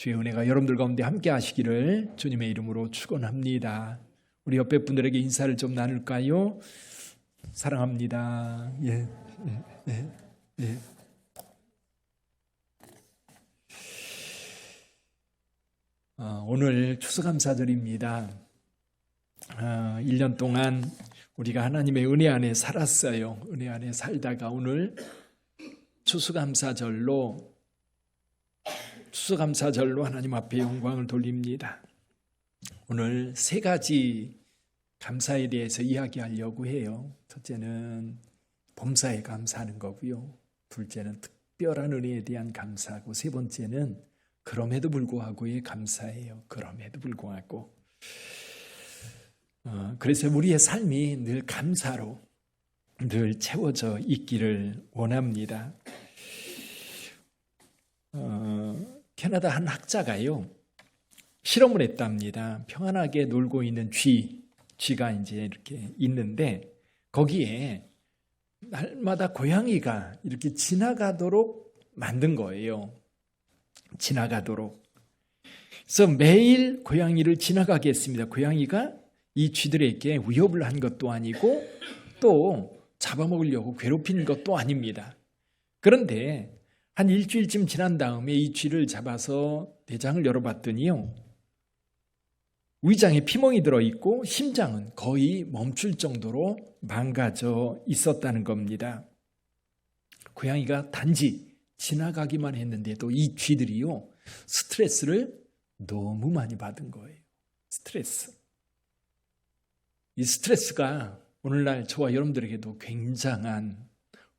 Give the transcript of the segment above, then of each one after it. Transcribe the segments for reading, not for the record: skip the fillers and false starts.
주의 은혜가 여러분들 가운데 함께 하시기를 주님의 이름으로 축원합니다. 우리 옆에 분들에게 인사를 좀 나눌까요? 사랑합니다. 예. 오늘 추수감사절입니다. 1년 동안 우리가 하나님의 은혜 안에 살았어요. 은혜 안에 살다가 오늘 추수감사절로 하나님 앞에 영광을 돌립니다. 오늘 세 가지 감사에 대해서 이야기하려고 해요. 첫째는 범사에 감사하는 거고요. 둘째는 특별한 은혜에 대한 감사하고, 세 번째는 그럼에도 불구하고의 감사예요. 그럼에도 불구하고. 그래서 우리의 삶이 늘 감사로 늘 채워져 있기를 원합니다. 캐나다 한 학자가요, 실험을 했답니다. 평안하게 놀고 있는 쥐가 이제 이렇게 있는데, 거기에 날마다 고양이가 이렇게 지나가도록 만든 거예요. 지나가도록. 그래서 매일 고양이를 지나가게 했습니다. 고양이가 이 쥐들에게 위협을 한 것도 아니고 또 잡아먹으려고 괴롭히는 것도 아닙니다. 그런데 한 일주일쯤 지난 다음에 이 쥐를 잡아서 내장을 열어봤더니요, 위장에 피멍이 들어있고 심장은 거의 멈출 정도로 망가져 있었다는 겁니다. 고양이가 단지 지나가기만 했는데도 이 쥐들이요, 스트레스를 너무 많이 받은 거예요. 이 스트레스가 오늘날 저와 여러분들에게도 굉장한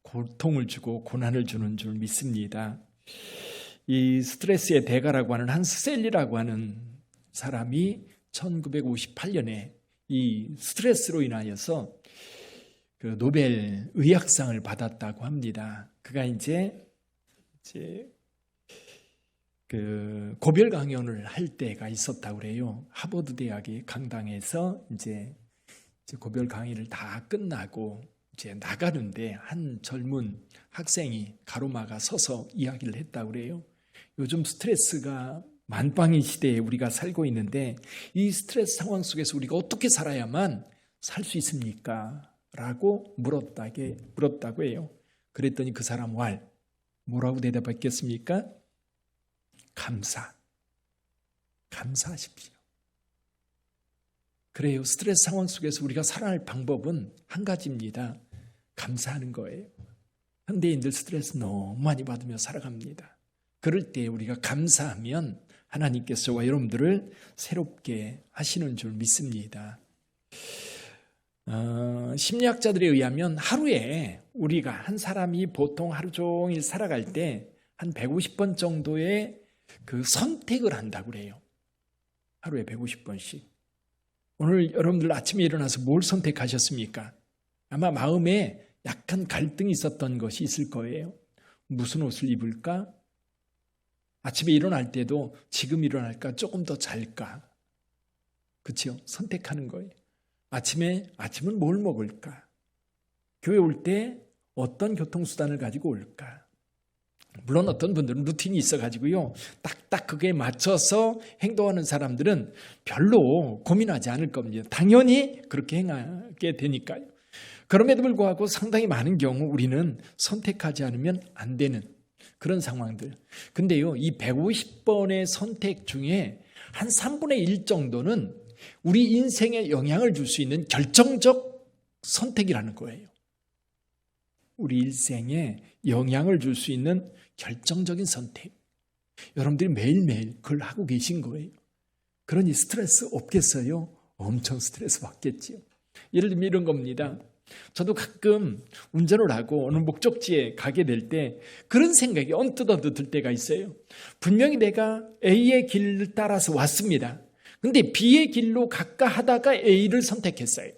고통을 주고 고난을 주는 줄 믿습니다. 이 스트레스의 대가라고 하는 한스 셀리라고 하는 사람이 1958년에 이 스트레스로 인하여서 그 노벨 의학상을 받았다고 합니다. 그가 이제 그 고별 강연을 할 때가 있었다고 그래요. 하버드 대학의 강당에서 이제 고별 강의를 다 끝나고 이제 나가는데 한 젊은 학생이 가로막아 서서 이야기를 했다고 그래요. 요즘 스트레스가 만빵인 시대에 우리가 살고 있는데, 이 스트레스 상황 속에서 우리가 어떻게 살아야만 살 수 있습니까? 라고 물었다고 해요. 그랬더니 그 사람 뭐라고 대답했겠습니까? 감사하십시오. 그래요. 스트레스 상황 속에서 우리가 살아갈 방법은 한 가지입니다. 감사하는 거예요. 현대인들 스트레스 너무 많이 받으며 살아갑니다. 그럴 때 우리가 감사하면 하나님께서 저와 여러분들을 새롭게 하시는 줄 믿습니다. 심리학자들에 의하면 하루에 우리가 한 사람이 보통 하루 종일 살아갈 때 한 150번 정도의 그 선택을 한다고 그래요. 하루에 150번씩. 오늘 여러분들 아침에 일어나서 뭘 선택하셨습니까? 아마 마음에 약간 갈등이 있었던 것이 있을 거예요. 무슨 옷을 입을까? 아침에 일어날 때도 지금 일어날까? 조금 더 잘까? 그렇죠? 선택하는 거예요. 아침은 뭘 먹을까? 교회 올 때 어떤 교통수단을 가지고 올까? 물론 어떤 분들은 루틴이 있어가지고요, 딱딱 그게 맞춰서 행동하는 사람들은 별로 고민하지 않을 겁니다. 당연히 그렇게 행하게 되니까요. 그럼에도 불구하고 상당히 많은 경우 우리는 선택하지 않으면 안 되는 그런 상황들. 근데요, 이 150번의 선택 중에 한 3분의 1 정도는 우리 인생에 영향을 줄 수 있는 결정적 선택이라는 거예요. 우리 일생에 영향을 줄 수 있는 결정적인 선택. 여러분들이 매일매일 그걸 하고 계신 거예요. 그러니 스트레스 없겠어요? 엄청 스트레스 받겠지요. 예를 들면 이런 겁니다. 저도 가끔 운전을 하고 어느 목적지에 가게 될 때 그런 생각이 언뜻 들 때가 있어요. 분명히 내가 A의 길을 따라서 왔습니다. 근데 B의 길로 갈까 하다가 A를 선택했어요.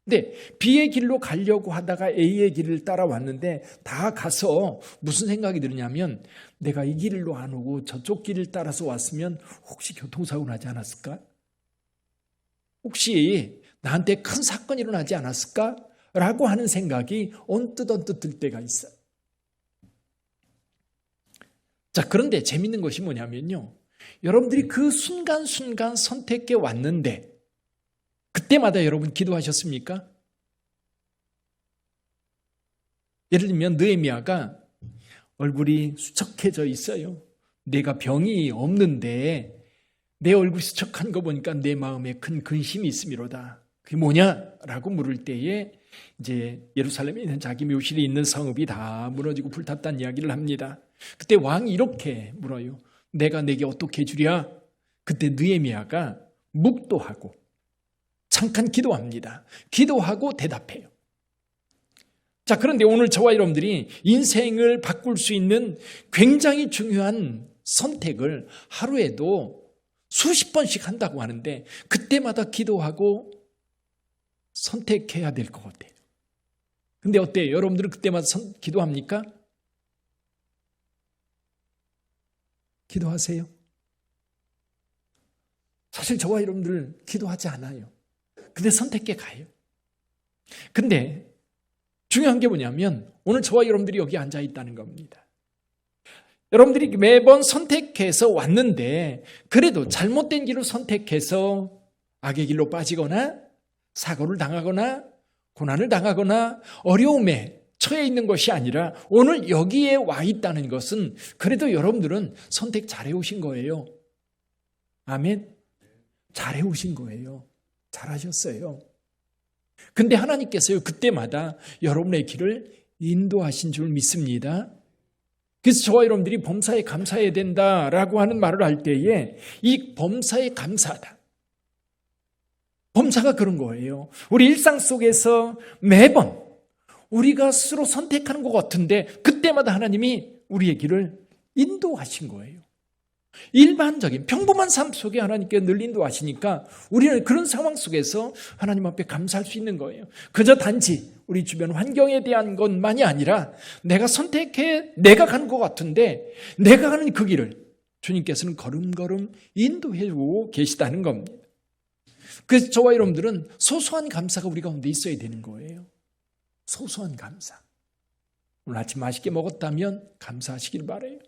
근데 B의 길로 가려고 하다가 A의 길을 따라왔는데 다 가서 무슨 생각이 드냐면, 내가 이 길로 안 오고 저쪽 길을 따라서 왔으면 혹시 교통사고 나지 않았을까? 혹시 나한테 큰 사건이 일어나지 않았을까? 라고 하는 생각이 언뜻 들 때가 있어요. 자, 그런데 재밌는 것이 뭐냐면요. 여러분들이 그 순간순간 선택해 왔는데 그때마다 여러분 기도하셨습니까? 예를 들면 느헤미야가 얼굴이 수척해져 있어요. 내가 병이 없는데 내 얼굴 수척한 거 보니까 내 마음에 큰 근심이 있음이로다. 그게 뭐냐라고 물을 때에 이제 예루살렘에 있는 자기 묘실에 있는 성읍이 다 무너지고 불탔다는 이야기를 합니다. 그때 왕이 이렇게 물어요. 내가 내게 어떻게 주랴? 그때 느헤미야가 묵도하고 잠깐 기도합니다. 기도하고 대답해요. 자, 그런데 오늘 저와 여러분들이 인생을 바꿀 수 있는 굉장히 중요한 선택을 하루에도 수십 번씩 한다고 하는데 그때마다 기도하고 선택해야 될 것 같아요. 근데 어때요? 여러분들은 그때마다 기도합니까? 기도하세요? 사실 저와 여러분들 기도하지 않아요. 근데 선택해 가요. 근데 중요한 게 뭐냐면 오늘 저와 여러분들이 여기 앉아 있다는 겁니다. 여러분들이 매번 선택해서 왔는데 그래도 잘못된 길을 선택해서 악의 길로 빠지거나 사고를 당하거나 고난을 당하거나 어려움에 처해 있는 것이 아니라 오늘 여기에 와 있다는 것은 그래도 여러분들은 선택 잘해 오신 거예요. 아멘. 잘해 오신 거예요. 잘하셨어요. 근데 하나님께서요 그때마다 여러분의 길을 인도하신 줄 믿습니다. 그래서 저와 여러분들이 범사에 감사해야 된다라고 하는 말을 할 때에 이 범사에 감사하다. 범사가 그런 거예요. 우리 일상 속에서 매번 우리가 스스로 선택하는 것 같은데 그때마다 하나님이 우리의 길을 인도하신 거예요. 일반적인 평범한 삶 속에 하나님께 늘 인도하시니까 우리는 그런 상황 속에서 하나님 앞에 감사할 수 있는 거예요. 그저 단지 우리 주변 환경에 대한 것만이 아니라 내가 선택해 내가 가는 것 같은데 내가 가는 그 길을 주님께서는 걸음걸음 인도해 주고 계시다는 겁니다. 그래서 저와 여러분들은 소소한 감사가 우리 가운데 있어야 되는 거예요. 소소한 감사. 오늘 아침 맛있게 먹었다면 감사하시길 바라요.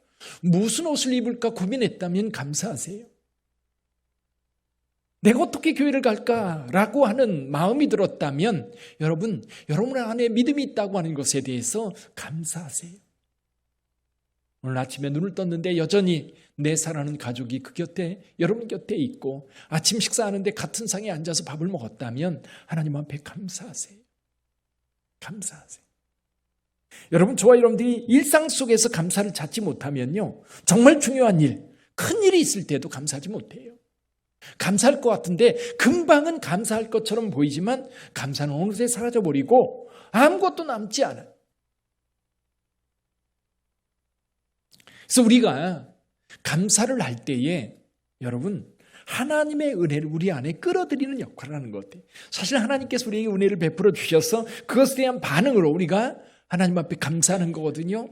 무슨 옷을 입을까 고민했다면 감사하세요. 내가 어떻게 교회를 갈까라고 하는 마음이 들었다면 여러분 안에 믿음이 있다고 하는 것에 대해서 감사하세요. 오늘 아침에 눈을 떴는데 여전히 내 사랑하는 가족이 그 곁에 여러분 곁에 있고 아침 식사하는데 같은 상에 앉아서 밥을 먹었다면 하나님 앞에 감사하세요. 감사하세요. 여러분 저와 여러분들이 일상 속에서 감사를 찾지 못하면요 정말 중요한 일, 큰 일이 있을 때도 감사하지 못해요. 감사할 것 같은데 금방은 감사할 것처럼 보이지만 감사는 어느새 사라져버리고 아무것도 남지 않아요. 그래서 우리가 감사를 할 때에 여러분 하나님의 은혜를 우리 안에 끌어들이는 역할을 하는 것 같아요. 사실 하나님께서 우리에게 은혜를 베풀어 주셔서 그것에 대한 반응으로 우리가 하나님 앞에 감사하는 거거든요.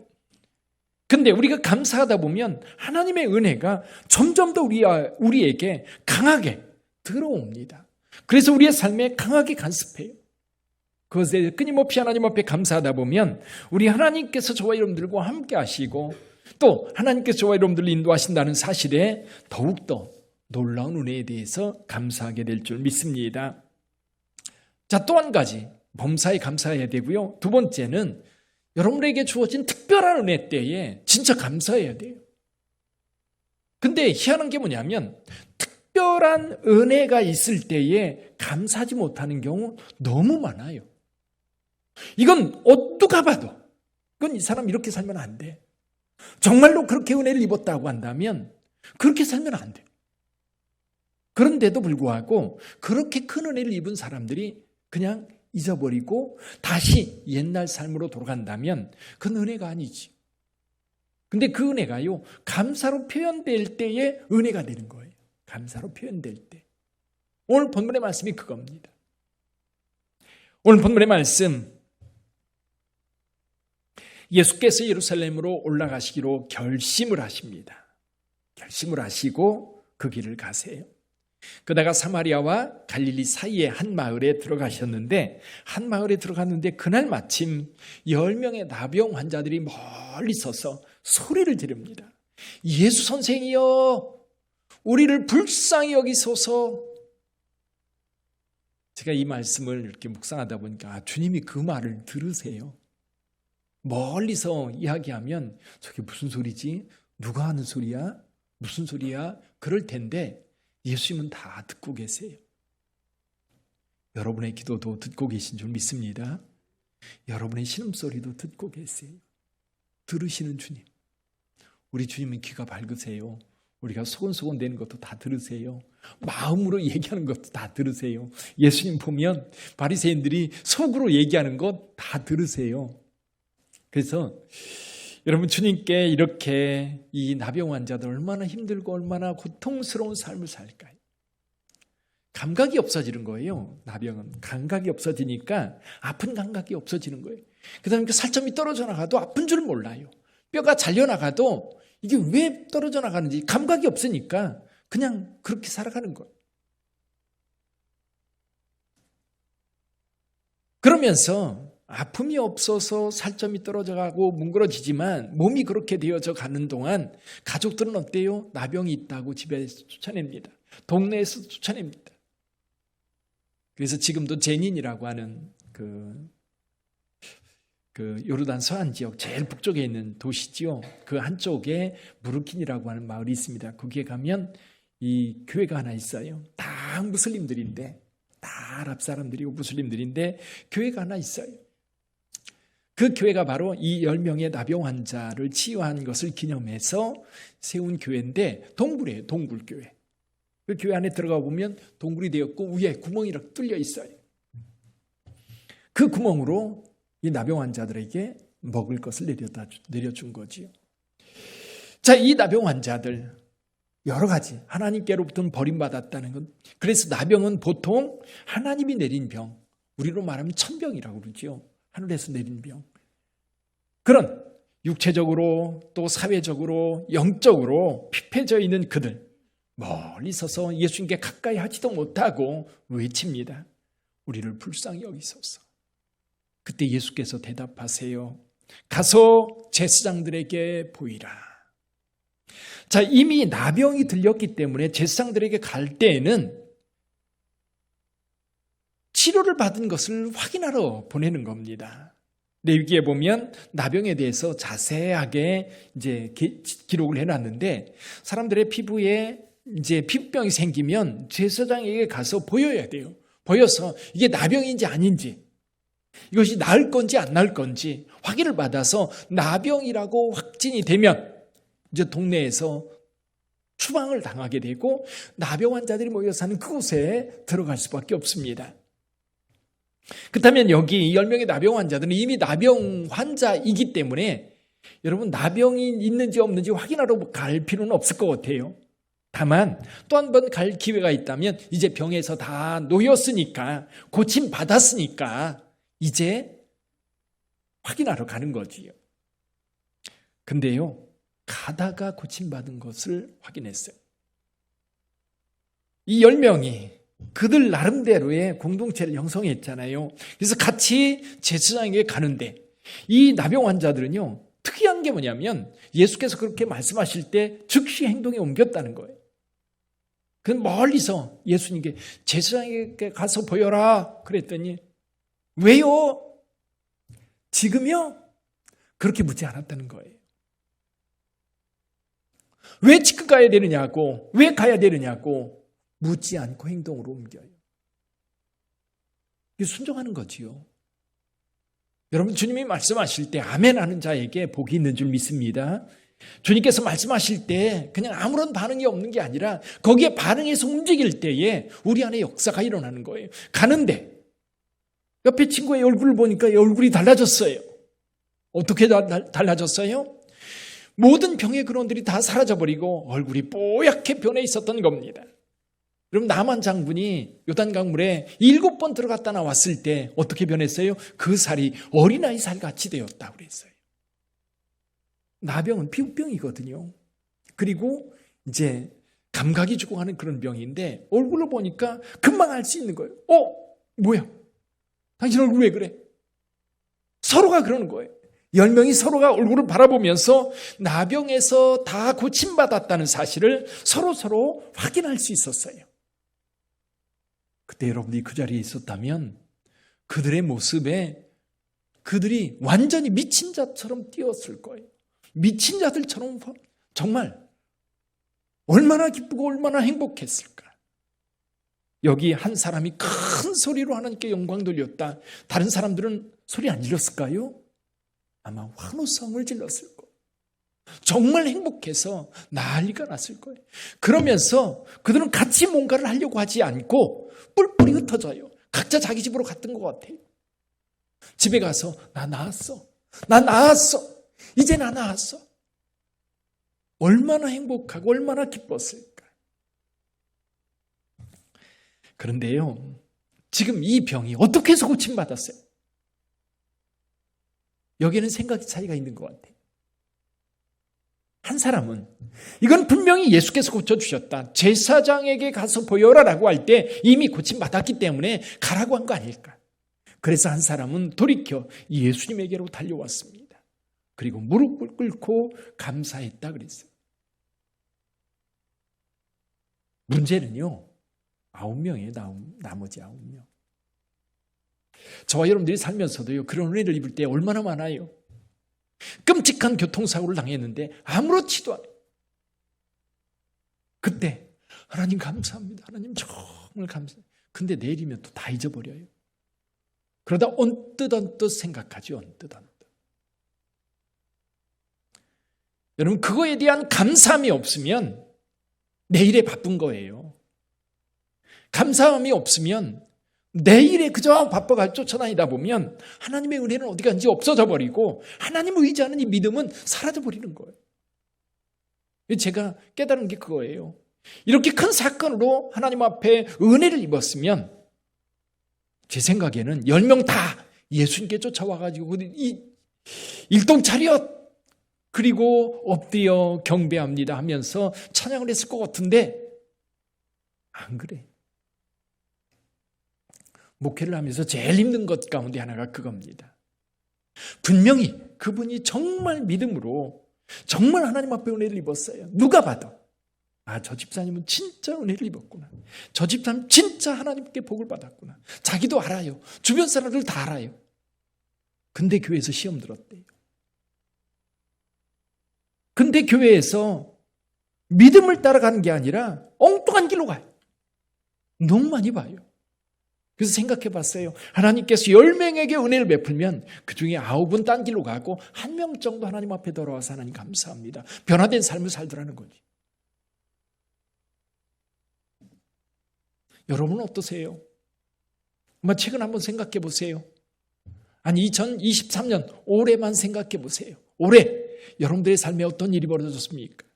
근데 우리가 감사하다 보면 하나님의 은혜가 점점 더 우리에게 강하게 들어옵니다. 그래서 우리의 삶에 강하게 간섭해요. 그것에 끊임없이 하나님 앞에 감사하다 보면 우리 하나님께서 저와 여러분들과 함께 하시고 또 하나님께서 저와 여러분들을 인도하신다는 사실에 더욱더 놀라운 은혜에 대해서 감사하게 될 줄 믿습니다. 자, 또 한 가지 범사에 감사해야 되고요. 두 번째는 여러분에게 주어진 특별한 은혜 때에 진짜 감사해야 돼요. 근데 희한한 게 뭐냐면 특별한 은혜가 있을 때에 감사하지 못하는 경우 너무 많아요. 이건 누가 봐도 이건 이 사람 이렇게 살면 안 돼. 정말로 그렇게 은혜를 입었다고 한다면 그렇게 살면 안 돼. 그런데도 불구하고 그렇게 큰 은혜를 입은 사람들이 그냥 잊어버리고 다시 옛날 삶으로 돌아간다면 그건 은혜가 아니지. 근데 그 은혜가요 감사로 표현될 때의 은혜가 되는 거예요. 감사로 표현될 때. 오늘 본문의 말씀이 그겁니다. 오늘 본문의 말씀 예수께서 예루살렘으로 올라가시기로 결심을 하십니다. 결심을 하시고 그 길을 가세요. 그다가 사마리아와 갈릴리 사이의 한 마을에 들어가셨는데 한 마을에 들어갔는데 그날 마침 10명의 나병 환자들이 멀리 서서 소리를 지릅니다. 예수 선생이여, 우리를 불쌍히 여기소서. 제가 이 말씀을 이렇게 묵상하다 보니까 주님이 그 말을 들으세요. 멀리서 이야기하면 저게 무슨 소리지? 누가 하는 소리야? 무슨 소리야? 그럴 텐데 예수님은 다 듣고 계세요. 여러분의 기도도 듣고 계신 줄 믿습니다. 여러분의 신음소리도 듣고 계세요. 들으시는 주님. 우리 주님은 귀가 밝으세요. 우리가 소곤소곤 대는 것도 다 들으세요. 마음으로 얘기하는 것도 다 들으세요. 예수님 보면 바리새인들이 속으로 얘기하는 것 다 들으세요. 그래서 여러분, 주님께 이렇게 이 나병 환자들 얼마나 힘들고 얼마나 고통스러운 삶을 살까요? 감각이 없어지는 거예요. 나병은 감각이 없어지니까 아픈 감각이 없어지는 거예요. 그다음에 살점이 떨어져 나가도 아픈 줄 몰라요. 뼈가 잘려 나가도 이게 왜 떨어져 나가는지 감각이 없으니까 그냥 그렇게 살아가는 거예요. 그러면서 아픔이 없어서 살점이 떨어져 가고 뭉그러지지만 몸이 그렇게 되어져 가는 동안 가족들은 어때요? 나병이 있다고 집에서 쫓아냅니다. 동네에서 쫓아냅니다. 그래서 지금도 제닌이라고 하는 그 요르단 서안 지역 제일 북쪽에 있는 도시지요. 그 한쪽에 무르킨이라고 하는 마을이 있습니다. 거기에 가면 이 교회가 하나 있어요. 다 무슬림들인데, 다 아랍 사람들이고 무슬림들인데 교회가 하나 있어요. 그 교회가 바로 이 10명의 나병 환자를 치유한 것을 기념해서 세운 교회인데 동굴이에요. 동굴교회. 그 교회 안에 들어가 보면 동굴이 되었고 위에 구멍이 이렇게 뚫려 있어요. 그 구멍으로 이 나병 환자들에게 먹을 것을 내려준 거지요. 자, 이 나병 환자들 여러 가지 하나님께로부터는 버림받았다는 건, 그래서 나병은 보통 하나님이 내린 병, 우리로 말하면 천병이라고 그러죠. 하늘에서 내린 병. 그런 육체적으로 또 사회적으로 영적으로 피폐져 있는 그들, 멀리 서서 예수님께 가까이 하지도 못하고 외칩니다. 우리를 불쌍히 여기소서. 그때 예수께서 대답하세요. 가서 제사장들에게 보이라. 자, 이미 나병이 들렸기 때문에 제사장들에게 갈 때에는 치료를 받은 것을 확인하러 보내는 겁니다. 레위기에 보면 나병에 대해서 자세하게 이제 기록을 해놨는데, 사람들의 피부에 이제 피부병이 생기면 제사장에게 가서 보여야 돼요. 보여서 이게 나병인지 아닌지, 이것이 나을 건지 안 나을 건지 확인을 받아서 나병이라고 확진이 되면 이제 동네에서 추방을 당하게 되고 나병 환자들이 모여 사는 그곳에 들어갈 수밖에 없습니다. 그렇다면 여기 10명의 나병 환자들은 이미 나병 환자이기 때문에 여러분, 나병이 있는지 없는지 확인하러 갈 필요는 없을 것 같아요. 다만 또 한 번 갈 기회가 있다면 이제 병에서 다 놓였으니까, 고침받았으니까 이제 확인하러 가는 거지요. 근데요, 가다가 고침받은 것을 확인했어요. 이 10명이 그들 나름대로의 공동체를 형성했잖아요. 그래서 같이 제사장에게 가는데, 이 나병 환자들은요, 특이한 게 뭐냐면 예수께서 그렇게 말씀하실 때 즉시 행동에 옮겼다는 거예요. 그 멀리서 예수님께 제사장에게 가서 보여라 그랬더니, 왜요? 지금요? 그렇게 묻지 않았다는 거예요. 왜 지금 가야 되느냐고, 왜 가야 되느냐고 묻지 않고 행동으로 옮겨요. 이게 순종하는 거지요. 여러분, 주님이 말씀하실 때 아멘 하는 자에게 복이 있는 줄 믿습니다. 주님께서 말씀하실 때 그냥 아무런 반응이 없는 게 아니라 거기에 반응해서 움직일 때에 우리 안에 역사가 일어나는 거예요. 가는데 옆에 친구의 얼굴을 보니까 얼굴이 달라졌어요. 어떻게 달라졌어요? 모든 병의 근원들이 다 사라져버리고 얼굴이 뽀얗게 변해 있었던 겁니다. 그럼 나만 장군이 요단강물에 7번 들어갔다 나왔을 때 어떻게 변했어요? 그 살이 어린아이 살같이 되었다고 그랬어요. 나병은 피부병이거든요. 그리고 이제 감각이 죽어가는 그런 병인데, 얼굴을 보니까 금방 알 수 있는 거예요. 뭐야? 당신 얼굴 왜 그래? 서로가 그러는 거예요. 10명이 서로가 얼굴을 바라보면서 나병에서 다 고침받았다는 사실을 서로 확인할 수 있었어요. 그때 여러분들이 그 자리에 있었다면 그들의 모습에 그들이 완전히 미친 자처럼 뛰었을 거예요. 미친 자들처럼 정말 얼마나 기쁘고 얼마나 행복했을까. 여기 한 사람이 큰 소리로 하나님께 영광 돌렸다. 다른 사람들은 소리 안 질렀을까요? 아마 환호성을 질렀을 거예요. 정말 행복해서 난리가 났을 거예요. 그러면서 그들은 같이 뭔가를 하려고 하지 않고 뿔뿔이 흩어져요. 각자 자기 집으로 갔던 것 같아요. 집에 가서 나 나았어. 이제 나 나았어. 얼마나 행복하고 얼마나 기뻤을까. 그런데요, 지금 이 병이 어떻게 해서 고침받았어요? 여기에는 생각 차이가 있는 것 같아요. 한 사람은 이건 분명히 예수께서 고쳐주셨다. 제사장에게 가서 보여라라고 할 때 이미 고침받았기 때문에 가라고 한 거 아닐까. 그래서 한 사람은 돌이켜 예수님에게로 달려왔습니다. 그리고 무릎을 꿇고 감사했다 그랬어요. 문제는요, 9명이에요. 나머지 9명. 저와 여러분들이 살면서도요, 그런 은혜를 입을 때 얼마나 많아요. 끔찍한 교통사고를 당했는데 아무렇지도 않아요. 그때 하나님 감사합니다. 하나님 정말 감사해요. 근데 내일이면 또 다 잊어버려요. 그러다 언뜻 생각하죠. 언뜻. 여러분, 그거에 대한 감사함이 없으면 내일에 바쁜 거예요. 감사함이 없으면 내일에 그저 바빠가 쫓아다니다 보면 하나님의 은혜는 어디 간지 없어져 버리고 하나님을 의지하는 이 믿음은 사라져 버리는 거예요. 제가 깨달은 게 그거예요. 이렇게 큰 사건으로 하나님 앞에 은혜를 입었으면 제 생각에는 10명 다 예수님께 쫓아와가지고 이 일동차렷 그리고 엎드려 경배합니다 하면서 찬양을 했을 것 같은데 안 그래. 목회를 하면서 제일 힘든 것 가운데 하나가 그겁니다. 분명히 그분이 정말 믿음으로 정말 하나님 앞에 은혜를 입었어요. 누가 봐도 저 집사님은 진짜 은혜를 입었구나. 저 집사님 진짜 하나님께 복을 받았구나. 자기도 알아요. 주변 사람들 다 알아요. 근데 교회에서 시험 들었대요. 근데 교회에서 믿음을 따라가는 게 아니라 엉뚱한 길로 가요. 너무 많이 봐요. 그래서 생각해 봤어요. 하나님께서 10명에게 은혜를 베풀면 그 중에 9은 딴 길로 가고 1명 정도 하나님 앞에 돌아와서 하나님 감사합니다. 변화된 삶을 살더라는 거지. 여러분은 어떠세요? 최근 한번 생각해 보세요. 아니 2023년 올해만 생각해 보세요. 올해 여러분들의 삶에 어떤 일이 벌어졌습니까?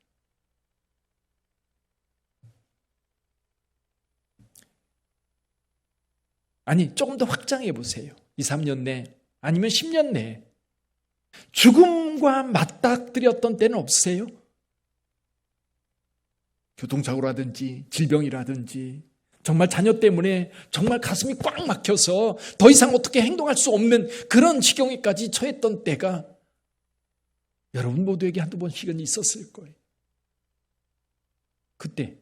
아니 조금 더 확장해 보세요. 2, 3년 내 아니면 10년 내에 죽음과 맞닥뜨렸던 때는 없으세요? 교통사고라든지 질병이라든지 정말 자녀 때문에 정말 가슴이 꽉 막혀서 더 이상 어떻게 행동할 수 없는 그런 지경에까지 처했던 때가 여러분 모두에게 한두 번씩은 있었을 거예요. 그때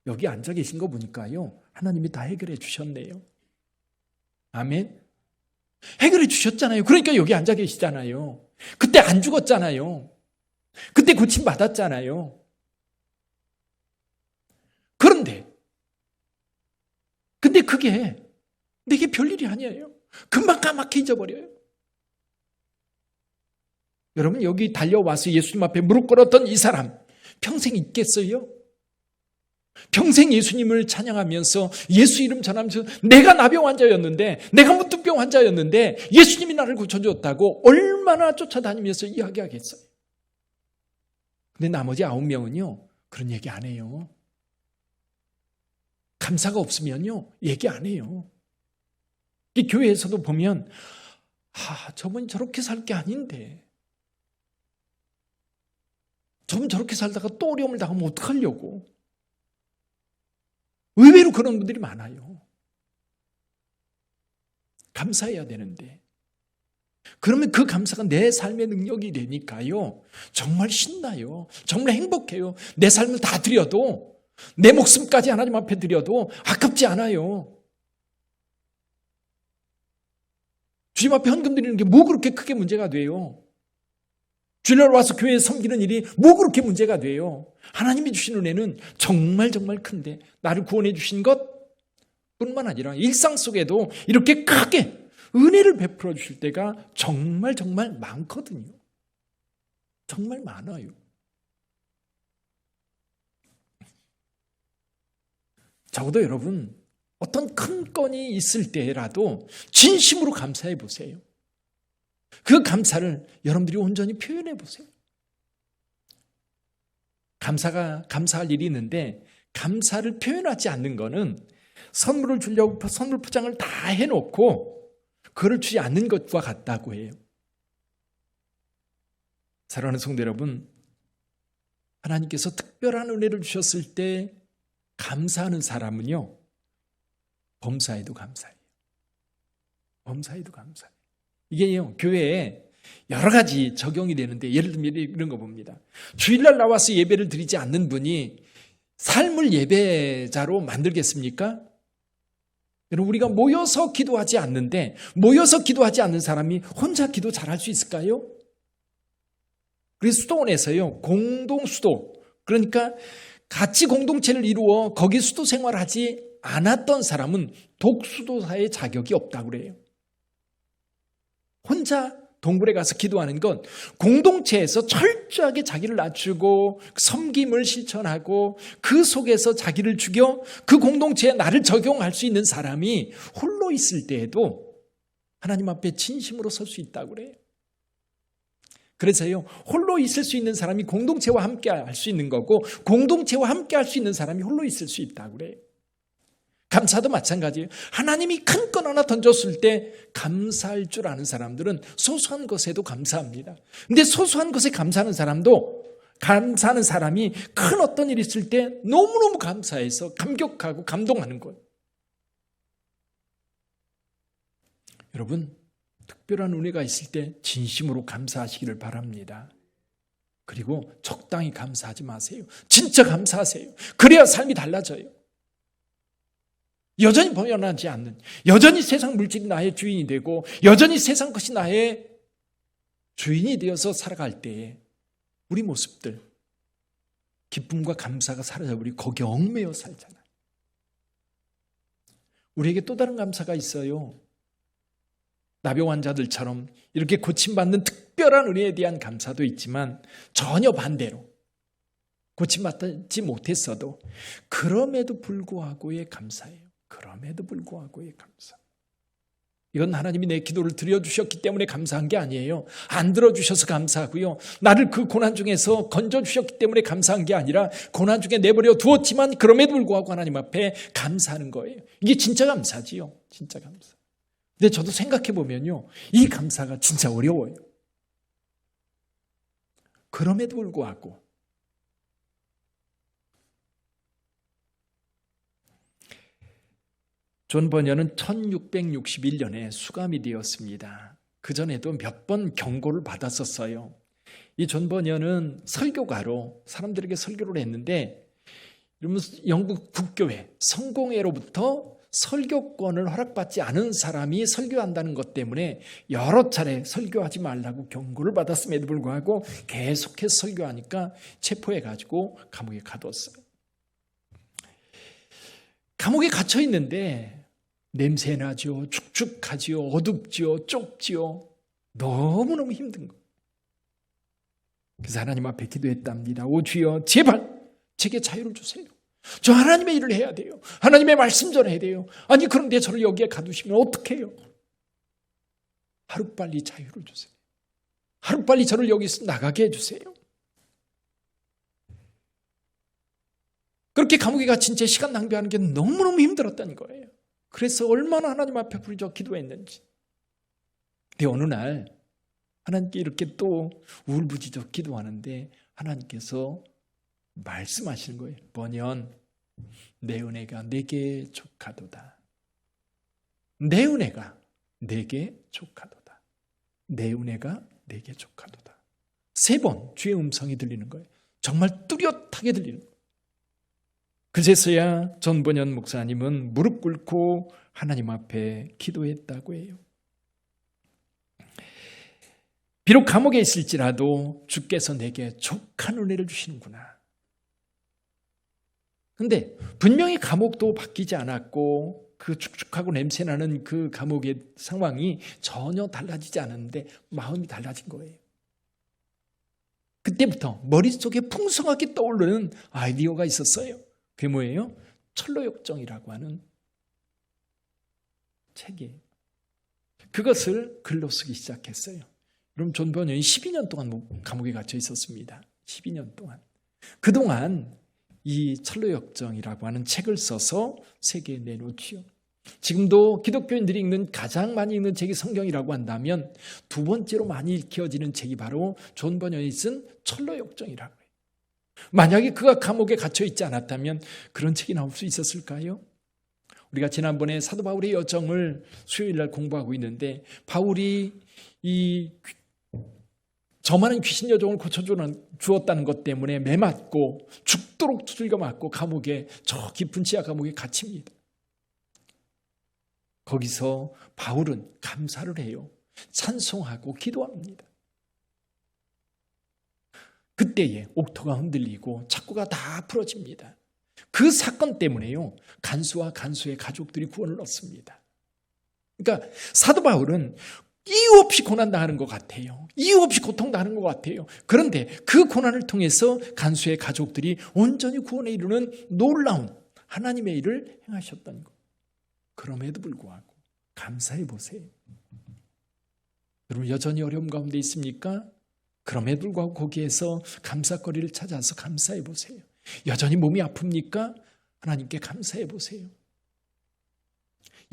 여기 앉아 계신 거 보니까요, 하나님이 다 해결해 주셨네요. 아멘. 해결해 주셨잖아요. 그러니까 여기 앉아 계시잖아요. 그때 안 죽었잖아요. 그때 고침 받았잖아요. 근데 그게 내게 별일이 아니에요. 금방 까맣게 잊어버려요. 여러분, 여기 달려와서 예수님 앞에 무릎 꿇었던 이 사람 평생 잊겠어요? 평생 예수님을 찬양하면서 예수 이름 전하면서 내가 나병 환자였는데, 내가 무뚝병 환자였는데 예수님이 나를 고쳐줬다고 얼마나 쫓아다니면서 이야기하겠어요. 근데 나머지 9명은요 그런 얘기 안 해요. 감사가 없으면요 얘기 안 해요. 이 교회에서도 보면 저분이 저렇게 살 게 아닌데, 저분 저렇게 살다가 또 어려움을 당하면 어떡하려고. 의외로 그런 분들이 많아요. 감사해야 되는데 그러면 그 감사가 내 삶의 능력이 되니까요. 정말 신나요. 정말 행복해요. 내 삶을 다 드려도, 내 목숨까지 하나님 앞에 드려도 아깝지 않아요. 주님 앞에 헌금 드리는 게 뭐 그렇게 크게 문제가 돼요? 주일날 와서 교회에 섬기는 일이 뭐 그렇게 문제가 돼요? 하나님이 주신 은혜는 정말 정말 큰데, 나를 구원해 주신 것 뿐만 아니라 일상 속에도 이렇게 크게 은혜를 베풀어 주실 때가 정말 정말 많거든요. 정말 많아요. 적어도 여러분, 어떤 큰 건이 있을 때라도 진심으로 감사해 보세요. 그 감사를 여러분들이 온전히 표현해 보세요. 감사할 일이 있는데 감사를 표현하지 않는 거는 선물을 주려고 선물 포장을 다 해놓고 그걸 주지 않는 것과 같다고 해요. 사랑하는 성도 여러분, 하나님께서 특별한 은혜를 주셨을 때 감사하는 사람은요, 범사에도 감사해요. 범사에도 감사해요. 이게요, 교회에 여러 가지 적용이 되는데, 예를 들면 이런 거 봅니다. 주일날 나와서 예배를 드리지 않는 분이 삶을 예배자로 만들겠습니까? 여러분, 우리가 모여서 기도하지 않는데, 모여서 기도하지 않는 사람이 혼자 기도 잘할 수 있을까요? 그래서 수도원에서요, 공동수도, 그러니까 같이 공동체를 이루어 거기 수도 생활을 하지 않았던 사람은 독수도사의 자격이 없다고 그래요. 혼자 동굴에 가서 기도하는 건 공동체에서 철저하게 자기를 낮추고 섬김을 실천하고 그 속에서 자기를 죽여 그 공동체에 나를 적용할 수 있는 사람이 홀로 있을 때에도 하나님 앞에 진심으로 설 수 있다고 그래요. 그래서요, 홀로 있을 수 있는 사람이 공동체와 함께 할 수 있는 거고, 공동체와 함께 할 수 있는 사람이 홀로 있을 수 있다고 그래요. 감사도 마찬가지예요. 하나님이 큰 건 하나 던졌을 때 감사할 줄 아는 사람들은 소소한 것에도 감사합니다. 근데 소소한 것에 감사하는 사람이 큰 어떤 일이 있을 때 너무너무 감사해서 감격하고 감동하는 거예요. 여러분, 특별한 은혜가 있을 때 진심으로 감사하시기를 바랍니다. 그리고 적당히 감사하지 마세요. 진짜 감사하세요. 그래야 삶이 달라져요. 여전히 변하지 않는, 여전히 세상 물질이 나의 주인이 되고 여전히 세상 것이 나의 주인이 되어서 살아갈 때에 우리 모습들, 기쁨과 감사가 사라져버리고 거기에 얽매여 살잖아요. 우리에게 또 다른 감사가 있어요. 나병 환자들처럼 이렇게 고침받는 특별한 은혜에 대한 감사도 있지만, 전혀 반대로 고침받지 못했어도 그럼에도 불구하고의 감사예요. 그럼에도 불구하고의 감사. 이건 하나님이 내 기도를 들어주셨기 때문에 감사한 게 아니에요. 안 들어주셔서 감사하고요, 나를 그 고난 중에서 건져주셨기 때문에 감사한 게 아니라 고난 중에 내버려 두었지만 그럼에도 불구하고 하나님 앞에 감사하는 거예요. 이게 진짜 감사지요. 진짜 감사. 근데 저도 생각해 보면요, 이 감사가 진짜 어려워요. 그럼에도 불구하고 존 버녀는 1661년에 수감이 되었습니다. 그전에도 몇 번 경고를 받았었어요. 이 존 버녀는 설교가로 사람들에게 설교를 했는데, 이러면 영국 국교회 성공회로부터 설교권을 허락받지 않은 사람이 설교한다는 것 때문에 여러 차례 설교하지 말라고 경고를 받았음에도 불구하고 계속해서 설교하니까 체포해가지고 감옥에 가뒀어요. 감옥에 갇혀 있는데 냄새나죠, 축축하지요, 어둡지요, 좁지요. 너무너무 힘든 거예요. 그래서 하나님 앞에 기도했답니다. 오 주여, 제발 제게 자유를 주세요. 저 하나님의 일을 해야 돼요. 하나님의 말씀 전해야 돼요. 아니 그런데 저를 여기에 가두시면 어떡해요? 하루빨리 자유를 주세요. 하루빨리 저를 여기서 나가게 해주세요. 그렇게 감옥에 갇힌 채 시간 낭비하는 게 너무너무 힘들었다는 거예요. 그래서 얼마나 하나님 앞에 부르짖어 기도했는지. 근데 어느 날 하나님께 이렇게 또 울부짖어 기도하는데 하나님께서 말씀하시는 거예요. 번연, 내 은혜가 내게 족하도다. 내 은혜가 내게 족하도다. 내 은혜가 내게 족하도다. 3번 주의 음성이 들리는 거예요. 정말 뚜렷하게 들리는 거예요. 그제서야 전번연 목사님은 무릎 꿇고 하나님 앞에 기도했다고 해요. 비록 감옥에 있을지라도 주께서 내게 족한 은혜를 주시는구나. 근데 분명히 감옥도 바뀌지 않았고 그 축축하고 냄새나는 그 감옥의 상황이 전혀 달라지지 않았는데 마음이 달라진 거예요. 그때부터 머릿속에 풍성하게 떠오르는 아이디어가 있었어요. 그게 뭐예요? 철로역정이라고 하는 책이에요. 그것을 글로 쓰기 시작했어요. 그럼 존 번연이 12년 동안 감옥에 갇혀 있었습니다. 12년 동안. 그동안 이 철로역정이라고 하는 책을 써서 세계에 내놓지요. 지금도 기독교인들이 읽는 가장 많이 읽는 책이 성경이라고 한다면 두 번째로 많이 읽혀지는 책이 바로 존 번연이 쓴 철로역정이라고 해요. 만약에 그가 감옥에 갇혀 있지 않았다면 그런 책이 나올 수 있었을까요? 우리가 지난번에 사도 바울의 여정을 수요일날 공부하고 있는데 바울이 이 저만한 귀신 여종을 고쳐주었다는 것 때문에 매맞고 죽도록 두들겨 맞고 감옥에, 저 깊은 지하 감옥에 갇힙니다. 거기서 바울은 감사를 해요. 찬송하고 기도합니다. 그때에 옥토가 흔들리고 착고가 다 풀어집니다. 그 사건 때문에요, 간수와 간수의 가족들이 구원을 얻습니다. 그러니까 사도 바울은 이유 없이 고난당하는 것 같아요. 이유 없이 고통당하는 것 같아요. 그런데 그 고난을 통해서 간수의 가족들이 온전히 구원에 이르는 놀라운 하나님의 일을 행하셨던 것. 그럼에도 불구하고 감사해 보세요. 여러분 여전히 어려움 가운데 있습니까? 그럼에도 불구하고 거기에서 감사거리를 찾아서 감사해 보세요. 여전히 몸이 아픕니까? 하나님께 감사해 보세요.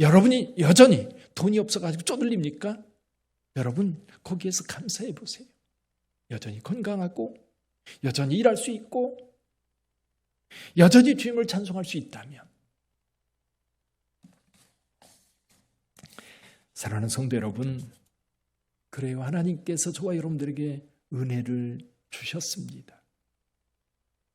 여러분이 여전히 돈이 없어가지고 쪼들립니까? 여러분 거기에서 감사해 보세요. 여전히 건강하고 여전히 일할 수 있고 여전히 주님을 찬송할 수 있다면, 사랑하는 성도 여러분, 그래요. 하나님께서 저와 여러분들에게 은혜를 주셨습니다.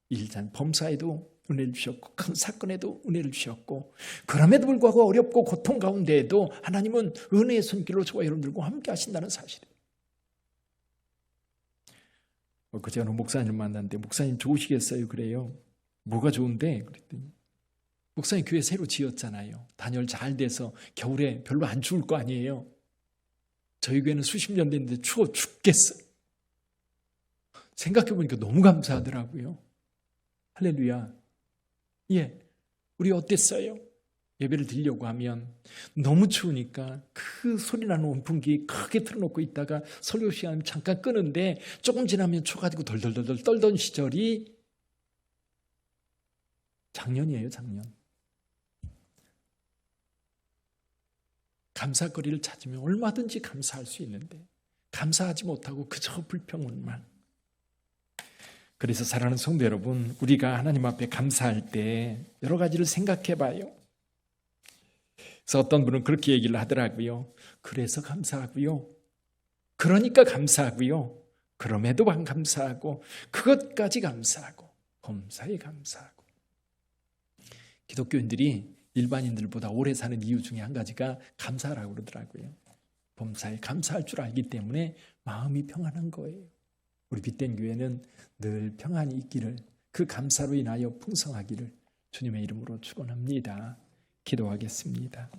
일단 범사에도 은혜를 주셨고 큰 사건에도 은혜를 주셨고, 그럼에도 불구하고 어렵고 고통 가운데에도 하나님은 은혜의 손길로 저와 여러분들과 함께 하신다는 사실이에요. 그제 어느 목사님을 만났는데 목사님 좋으시겠어요? 그래요. 뭐가 좋은데? 그랬더니 목사님 교회 새로 지었잖아요. 단열 잘 돼서 겨울에 별로 안 추울 거 아니에요. 저희 교회는 수십 년 됐는데 추워 죽겠어요. 생각해보니까 너무 감사하더라고요. 할렐루야. 예, 우리 어땠어요? 예배를 드리려고 하면 너무 추우니까 그 소리 나는 온풍기 크게 틀어놓고 있다가 설교 시간 잠깐 끄는데 조금 지나면 추워가지고 덜덜덜 떨던 시절이 작년이에요, 작년. 감사거리를 찾으면 얼마든지 감사할 수 있는데 감사하지 못하고 그저 불평만. 그래서 사랑하는 성도 여러분, 우리가 하나님 앞에 감사할 때 여러 가지를 생각해 봐요. 그래서 어떤 분은 그렇게 얘기를 하더라고요. 그래서 감사하고요. 그러니까 감사하고요. 그럼에도 감사하고 그것까지 감사하고 범사에 감사하고. 기독교인들이 일반인들보다 오래 사는 이유 중에 한 가지가 감사라고 그러더라고요. 범사에 감사할 줄 알기 때문에 마음이 평안한 거예요. 우리 빛된 교회는 늘 평안이 있기를, 그 감사로 인하여 풍성하기를 주님의 이름으로 축원합니다. 기도하겠습니다.